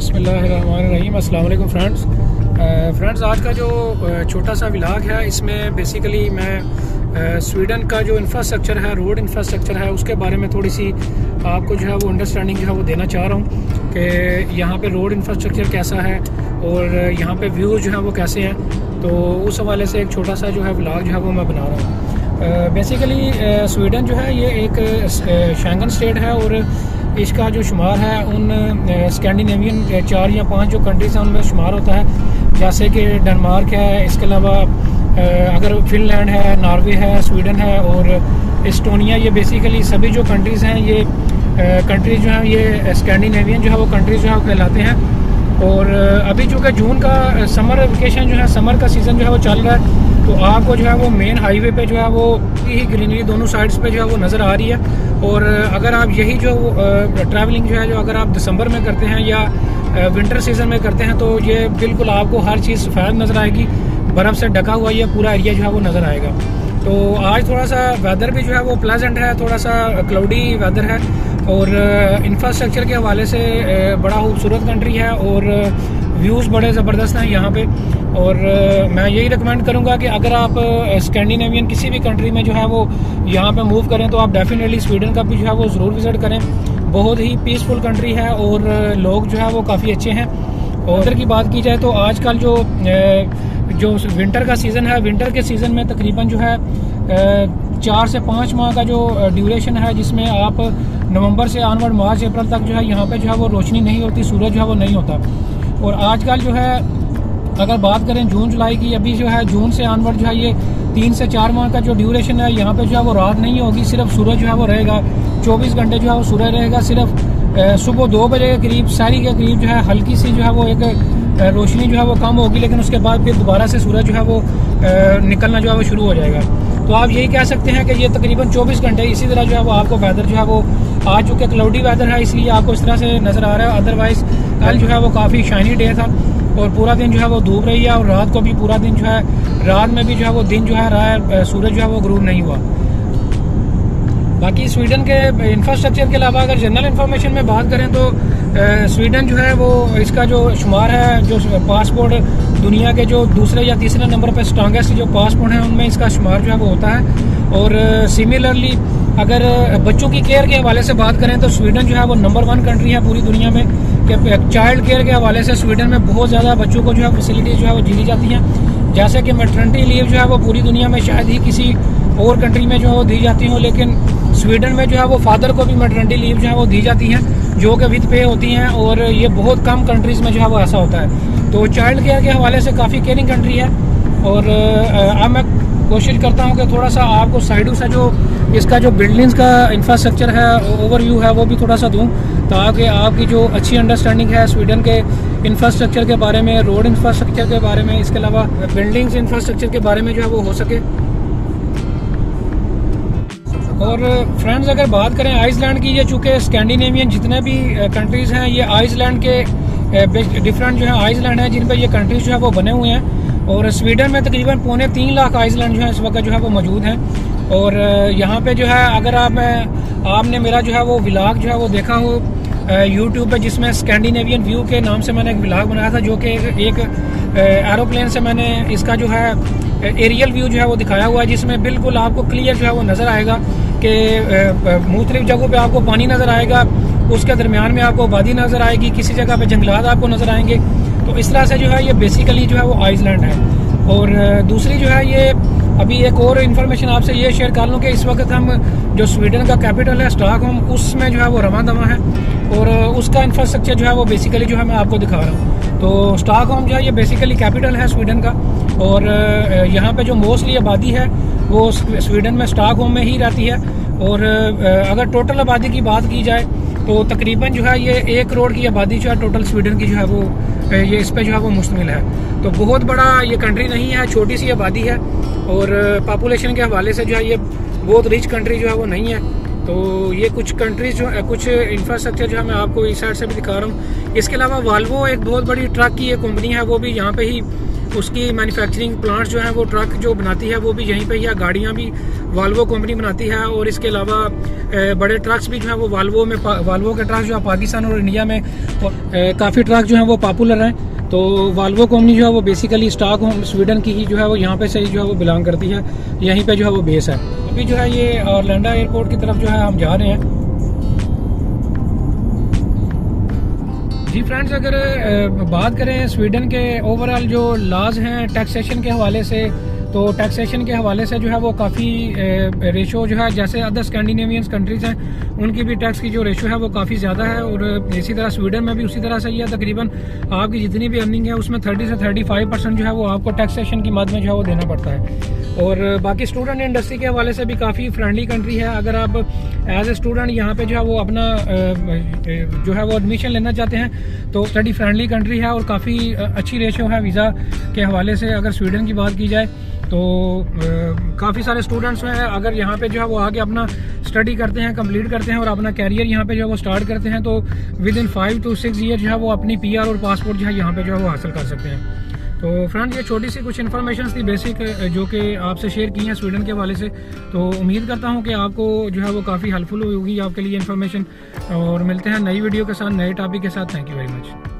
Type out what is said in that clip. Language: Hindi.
बिस्मिल्लाहिर्रहमानिर्रहीम। अस्सलाम वालेकुम फ्रेंड्स, आज का जो छोटा सा व्लॉग है इसमें बेसिकली मैं स्वीडन का जो इंफ्रास्ट्रक्चर है, रोड इंफ्रास्ट्रक्चर है, उसके बारे में थोड़ी सी आपको जो है वो अंडरस्टैंडिंग जो है वो देना चाह रहा हूँ कि यहाँ पे रोड इंफ्रास्ट्रक्चर कैसा है और यहाँ पे व्यूज़ जो है वो कैसे हैं। तो उस हवाले से एक छोटा सा जो है व्लॉग जो है वो मैं बना रहा हूँ। बेसिकली स्वीडन जो है ये एक शेंगन स्टेट है और इसका जो शुमार है उन स्कैंडिनेवियन 4 या 5 जो कंट्रीज़ हैं उनमें शुमार होता है, जैसे कि डेनमार्क है, इसके अलावा अगर फिनलैंड है, नॉर्वे है, स्वीडन है और एस्टोनिया। ये बेसिकली सभी जो कंट्रीज़ हैं ये कंट्रीज़ जो हैं ये स्कैंडिनेवियन जो है वो कंट्रीज़ जो है कहलाते हैं। और अभी चूँकि जून का समर वेकेशन जो है, समर का सीज़न जो है वो चल रहा है, तो आपको जो है वो मेन हाईवे पे जो है वो ही ग्रीनरी दोनों साइड्स पे जो है वो नज़र आ रही है। और अगर आप यही जो ट्रैवलिंग जो है जो अगर आप दिसंबर में करते हैं या विंटर सीज़न में करते हैं तो ये बिल्कुल आपको हर चीज़ सफ़ेद नज़र आएगी, बर्फ़ से ढका हुआ ये पूरा एरिया जो है वो नज़र आएगा। तो आज थोड़ा सा वेदर भी जो है वो प्लेजेंट है, थोड़ा सा क्लाउडी वेदर है और इंफ्रास्ट्रक्चर के हवाले से बड़ा खूबसूरत कंट्री है और व्यूज़ बड़े ज़बरदस्त हैं यहाँ पे। और मैं यही रिकमेंड करूँगा कि अगर आप स्कैंडिनेवियन किसी भी कंट्री में जो है वो यहाँ पे मूव करें तो आप डेफिनेटली स्वीडन का भी जो है वो ज़रूर विज़िट करें। बहुत ही पीसफुल कंट्री है और लोग जो है वो काफ़ी अच्छे हैं। और इधर की बात की जाए तो आजकल जो विंटर का सीज़न है, विंटर के सीज़न में तकरीबन जो है 4 से 5 माह का जो ड्यूरेशन है, जिसमें आप नवंबर से ऑनवर्ड मार्च अप्रैल तक जो है यहाँ पे जो है वो रोशनी नहीं होती, सूरज जो है वो नहीं होता। और आजकल जो है अगर बात करें जून जुलाई की, अभी जो है जून से ऑनवर्ड जो है ये 3 से 4 माह का जो ड्यूरेशन है, यहाँ पे जो है वो रात नहीं होगी, सिर्फ सूरज जो है वो रहेगा, 24 घंटे जो है वो सूरज रहेगा। सिर्फ सुबह 2 बजे के करीब, सारी के करीब जो है हल्की सी जो है वो एक रोशनी जो है वो कम होगी, लेकिन उसके बाद फिर दोबारा से सूरज जो है वो निकलना जो है वो शुरू हो जाएगा। तो आप यही कह सकते हैं कि ये तकरीबन 24 घंटे इसी तरह जो है वो आपको वेदर जो है वो, आज चूँकि क्लाउडी वेदर है इसलिए आपको इस तरह से नज़र आ रहा है। अदरवाइज़ कल जो है वो काफ़ी शाइनी डे था और पूरा दिन जो है वो धूप रही है और रात को भी पूरा दिन जो है, रात में भी जो है वो दिन जो है रहा है, सूरज जो है वो ग्रूब नहीं हुआ। बाकी स्वीडन के इंफ्रास्ट्रक्चर के अलावा अगर जनरल इन्फॉर्मेशन में बात करें तो स्वीडन जो है वो, इसका जो शुमार है, जो पासपोर्ट दुनिया के जो दूसरे या तीसरे नंबर पर स्ट्रॉन्गेस्ट जो पासपोर्ट हैं उनमें इसका शुमार जो है वो होता है। और सिमिलरली अगर बच्चों की केयर के हवाले से बात करें तो स्वीडन जो है वो नंबर 1 कंट्री है पूरी दुनिया में कि चाइल्ड केयर के हवाले से स्वीडन में बहुत ज़्यादा बच्चों को जो है फैसिलिटीज़ जो है वो दी जाती हैं। जैसे कि मैटरनिटी लीव जो है वो पूरी दुनिया में शायद ही किसी और कंट्री में जो है वो दी जाती हो, लेकिन स्वीडन में जो है वो फादर को भी मैटरनिटी लीव जो है वो दी जाती हैं, जो कि विद पे होती हैं और ये बहुत कम कंट्रीज़ में जो है वो ऐसा होता है। तो चाइल्ड केयर के हवाले से काफ़ी केयरिंग कंट्री है। और अब मैं कोशिश करता हूँ कि थोड़ा सा आपको साइडों से जो इसका जो बिल्डिंग्स का इंफ्रास्ट्रक्चर है, ओवरव्यू है, वो भी थोड़ा सा दूँ ताकि आपकी जो अच्छी अंडरस्टैंडिंग है स्वीडन के इंफ्रास्ट्रक्चर के बारे में, रोड इंफ्रास्ट्रक्चर के बारे में, इसके अलावा बिल्डिंग्स इंफ्रास्ट्रक्चर के बारे में जो है वो हो सके। और फ्रेंड्स अगर बात करें आइसलैंड की, ये चूँकि स्कैंडिनेवियन जितने भी कंट्रीज़ हैं ये आइसलैंड के डिफरेंट जो है आइसलैंड हैं जिन पर ये कंट्रीज़ जो है वो बने हुए हैं। और स्वीडन में तकरीबन 3.25 लाख आइसलैंड जो है इस वक्त जो है वो मौजूद हैं। और यहाँ पे जो है अगर आपने मेरा जो है वो व्लॉग जो है वो देखा हो यूट्यूब पे, जिसमें स्कैंडिनेवियन व्यू के नाम से मैंने एक व्लॉग बनाया था, जो कि एक एरोप्लेन से मैंने इसका जो है एरियल व्यू जो है वो दिखाया हुआ है, जिसमें बिल्कुल आपको क्लियर जो है वो नज़र आएगा कि मुख्तलिफ जगहों पे आपको पानी नज़र आएगा, उसके दरमियान में आपको वादी नज़र आएगी, किसी जगह पे जंगलात आपको नज़र आएंगे। तो इस तरह से जो है ये बेसिकली जो है वो आइसलैंड है। और दूसरी जो है ये अभी एक और इन्फॉर्मेशन आपसे ये शेयर कर लूँ कि इस वक्त हम जो स्वीडन का कैपिटल है स्टॉकहोम, उसमें जो है वो रवां दवा है और उसका इंफ्रास्ट्रक्चर जो है वो बेसिकली जो है मैं आपको दिखा रहा हूँ। तो स्टॉकहोम जो है ये बेसिकली कैपिटल है स्वीडन का और यहाँ पे जो मोस्टली आबादी है वो स्वीडन में स्टॉकहोम में ही रहती है। और अगर टोटल आबादी की बात की जाए तो तकरीबन जो है ये 1 करोड़ की आबादी जो है टोटल स्वीडन की जो है वो ये इस पे जो है वो मुश्तमिल है। तो बहुत बड़ा ये कंट्री नहीं है, छोटी सी आबादी है और पॉपुलेशन के हवाले से जो है ये बहुत रिच कंट्री जो है वो नहीं है। तो ये कुछ कंट्रीज जो कुछ इंफ्रास्ट्रक्चर जो है मैं आपको इस साइड से भी दिखा रहा हूँ। इसके अलावा वाल्वो एक बहुत बड़ी ट्रक की एक कंपनी है, वो भी यहाँ पे ही उसकी मैन्युफैक्चरिंग प्लांट्स जो हैं वो ट्रक जो बनाती है वो भी यहीं पे ही है, गाड़ियाँ भी वाल्वो कंपनी बनाती है, और इसके अलावा बड़े ट्रक्स भी जो है वो वाल्वो के ट्रक जो है पाकिस्तान और इंडिया में काफ़ी ट्रक जो हैं वो पॉपुलर हैं। तो वाल्वो कंपनी जो है वो बेसिकली स्टॉकहोम स्वीडन की ही जो है वो यहाँ पे से जो है वो बिलोंग करती है, यहीं पे जो है वो बेस है। अभी जो है ये ऑरलैंडो एयरपोर्ट की तरफ जो है हम जा रहे हैं। जी फ्रेंड्स, अगर बात करें स्वीडन के ओवरऑल जो लॉज हैं टैक्सेशन के हवाले से, तो टैक्सेशन के हवाले से जो है वो काफ़ी रेशो जो है, जैसे अदर स्कैंडिनेवियन कंट्रीज़ हैं उनकी भी टैक्स की जो रेशो है वो काफ़ी ज़्यादा है, और इसी तरह स्वीडन में भी उसी तरह से ही है। तकरीबन आपकी जितनी भी अर्निंग है उसमें 30 से 35% जो है वो आपको टैक्सेशन की मद में जो है वो देना पड़ता है। और बाकी स्टूडेंट इंडस्ट्री के हवाले से भी काफ़ी फ्रेंडली कंट्री है। अगर आप एज ए स्टूडेंट यहाँ पे जो है वो अपना जो है वो एडमिशन लेना चाहते हैं तो स्टडी फ्रेंडली कंट्री है, और काफ़ी अच्छी रेशो है वीज़ा के हवाले से। अगर स्वीडन की बात की जाए तो काफ़ी सारे स्टूडेंट्स हैं, अगर यहाँ पे जो है वो आगे अपना स्टडी करते हैं, कंप्लीट करते हैं और अपना कैरियर यहाँ पे जो है वो स्टार्ट करते हैं, तो विद इन 5 to 6 ईयर जो है वो अपनी PR और पासपोर्ट जो है यहाँ पे जो है वो हासिल कर सकते हैं। तो फ्रेंड्स, ये छोटी सी कुछ इन्फॉर्मेशन थी बेसिक जो कि आपसे शेयर की हैं स्वीडन के हवाले से। तो उम्मीद करता हूँ कि आपको जो है वो काफ़ी हेल्पफुल होगी आपके लिए इन्फॉर्मेशन, और मिलते हैं नई वीडियो के साथ, नए टॉपिक के साथ। Thank you very much.